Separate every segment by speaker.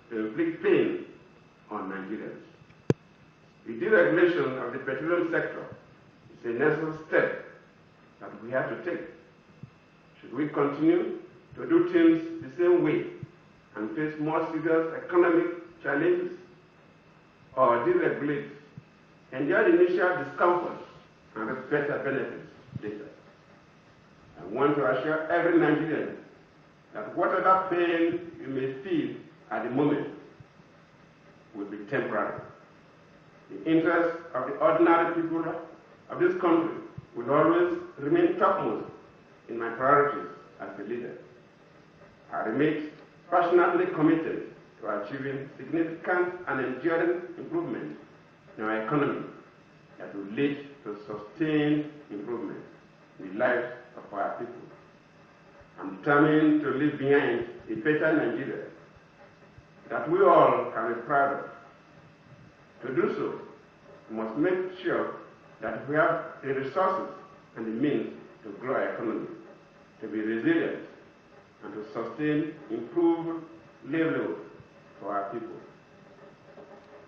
Speaker 1: to inflict pain on Nigerians. The deregulation of the petroleum sector is a necessary step that we have to take. Should we continue to do things the same way and face more serious economic challenges, or deregulate, enjoy the initial discomfort, and reap better benefits later? I want to assure every Nigerian that whatever pain you may feel at the moment will be temporary. The interests of the ordinary people of this country will always remain topmost in my priorities as a leader. I remain passionately committed to achieving significant and enduring improvement in our economy that will lead to sustained improvement in the lives of our people. I'm determined to leave behind a better Nigeria that we all can be proud of. To do so, we must make sure that we have the resources and the means to grow our economy, to be resilient, and to sustain improved livelihood for our people.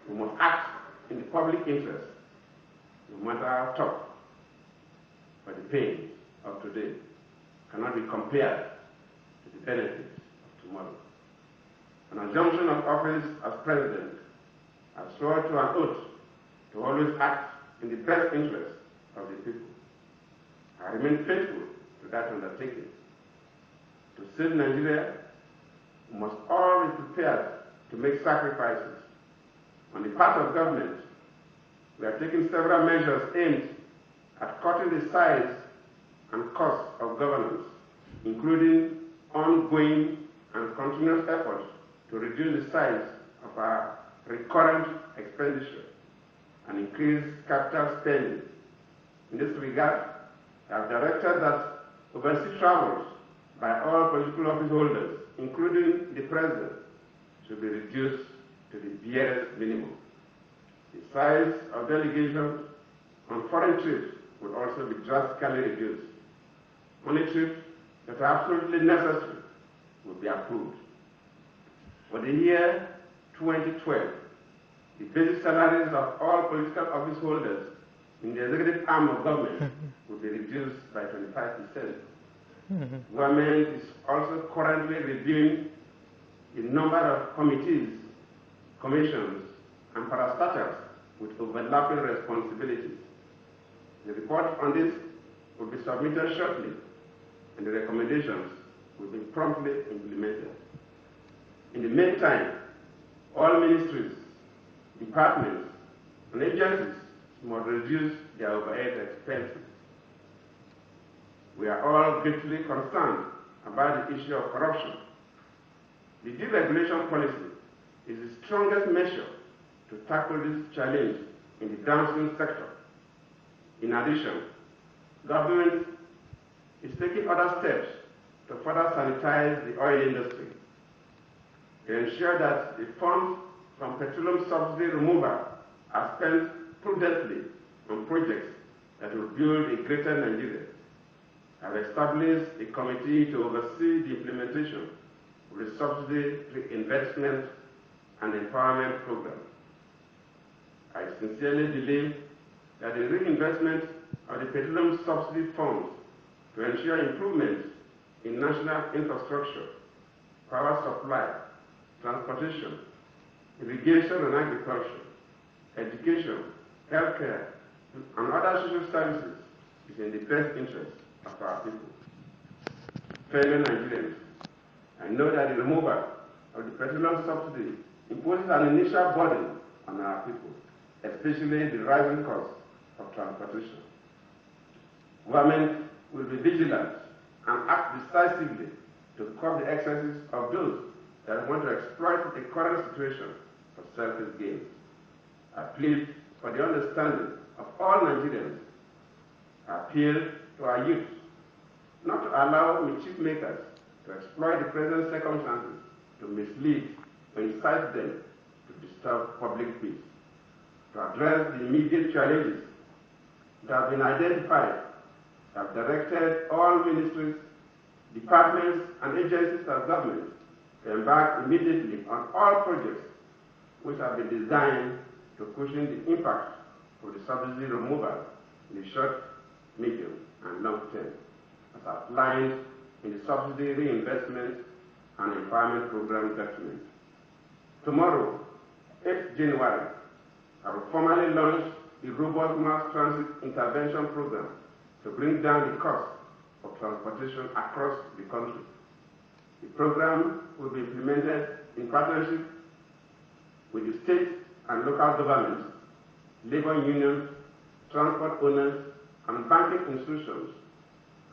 Speaker 1: We must act in the public interest, no matter how tough, but the pains of today cannot be compared to the benefits of tomorrow. On assumption of office as president, I swore to an oath to always act in the best interest of the people. I remain faithful to that undertaking. To save Nigeria, we must all be prepared to make sacrifices. On the part of government, we are taking several measures aimed at cutting the size and cost of governance, including ongoing and continuous efforts to reduce the size of our recurrent expenditure and increase capital spending. In this regard, I have directed that overseas travels by all political office holders, including the President, should be reduced to the barest minimum. The size of delegations on foreign trips would also be drastically reduced. Only trips that are absolutely necessary will be approved. For the year 2012, the basic salaries of all political office holders in the executive arm of government will be reduced by 25%. Government is also currently reviewing the number of committees, commissions, and parastatals with overlapping responsibilities. The report on this will be submitted shortly, and the recommendations will be promptly implemented. In the meantime, all ministries, departments, and agencies must reduce their overhead expenses. We are all greatly concerned about the issue of corruption. The deregulation policy is the strongest measure to tackle this challenge in the downstream sector. In addition, government is taking other steps to further sanitize the oil industry, to ensure that the funds from petroleum subsidy removal are spent prudently on projects that will build a greater Nigeria. I have established a committee to oversee the implementation of the Subsidy Reinvestment and Empowerment Program. I sincerely believe that the reinvestment of the petroleum subsidy funds to ensure improvements in national infrastructure, power supply, transportation, irrigation and agriculture, education, healthcare, and other social services is in the best interest of our people. Fellow Nigerians, I know that the removal of the petroleum subsidy imposes an initial burden on our people, especially the rising cost of transportation. Government will be vigilant and act decisively to curb the excesses of those that want to exploit the current situation for selfish gains. I plead for the understanding of all Nigerians. I appeal to our youth not to allow mischief makers to exploit the present circumstances to mislead or incite them to disturb public peace. To address the immediate challenges that have been identified, I have directed all ministries, departments, and agencies of government to embark immediately on all projects which have been designed to cushion the impact of the subsidy removal in the short, medium, and long term, as outlined in the Subsidy Reinvestment and Empowerment Program document. Tomorrow, 8th January, I will formally launch the robust mass transit intervention program to bring down the cost of transportation across the country. The program will be implemented in partnership with the state and local governments, labor unions, transport owners, and banking institutions,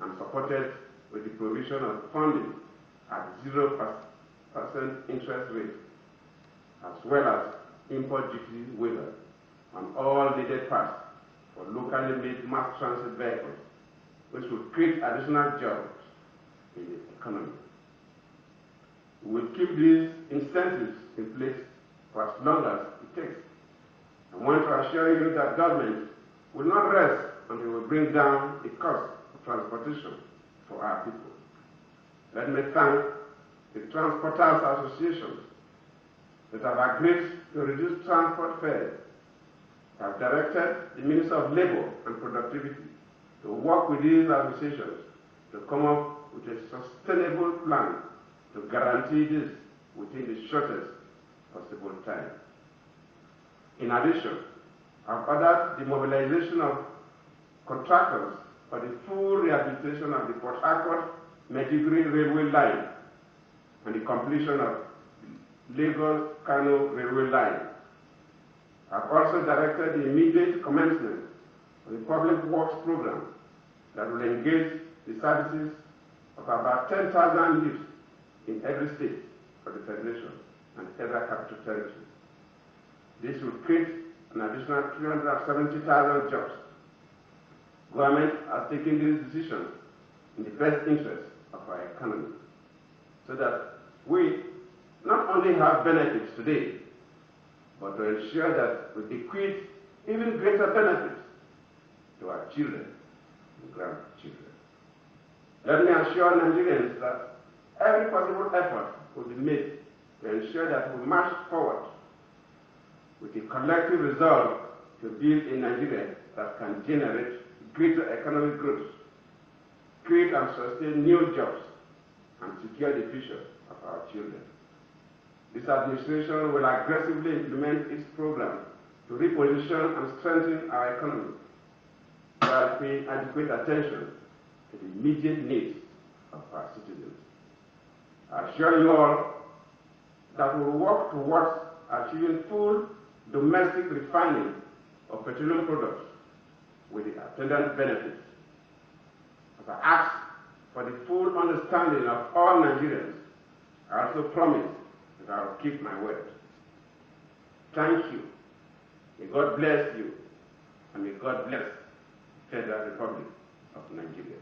Speaker 1: and supported with the provision of funding at 0% interest rate, as well as import duty waiver on all needed parts for locally made mass transit vehicles, which will create additional jobs in the economy. We will keep these incentives in place for as long as it takes. I want to assure you that government will not rest until we bring down the cost of transportation for our people. Let me thank the Transporters Associations that have agreed to reduce transport fares. I have directed the Minister of Labour and Productivity to work with these associations to come up with a sustainable plan to guarantee this within the shortest possible time. In addition, I have ordered the mobilization of contractors for the full rehabilitation of the Port Harcourt-Maiduguri railway line and the completion of Lagos-Kano railway line. I have also directed the immediate commencement of the public works program that will engage the services of about 10,000 youths in every state of the Federation and Federal Capital Territory. This will create an additional 370,000 jobs. Government has taken these decisions in the best interest of our economy, so that we not only have benefits today, but to ensure that we bequeath even greater benefits to our children and grandchildren. Let me assure Nigerians that every possible effort will be made to ensure that we march forward with a collective resolve to build a Nigeria that can generate greater economic growth, create and sustain new jobs, and secure the future of our children. This administration will aggressively implement its program to reposition and strengthen our economy while paying adequate attention to the immediate needs of our citizens. I assure you all that we will work towards achieving full domestic refining of petroleum products with the attendant benefits. As I ask for the full understanding of all Nigerians, I also promise that I will keep my word. Thank you. May God bless you, and may God bless the Federal Republic of Nigeria.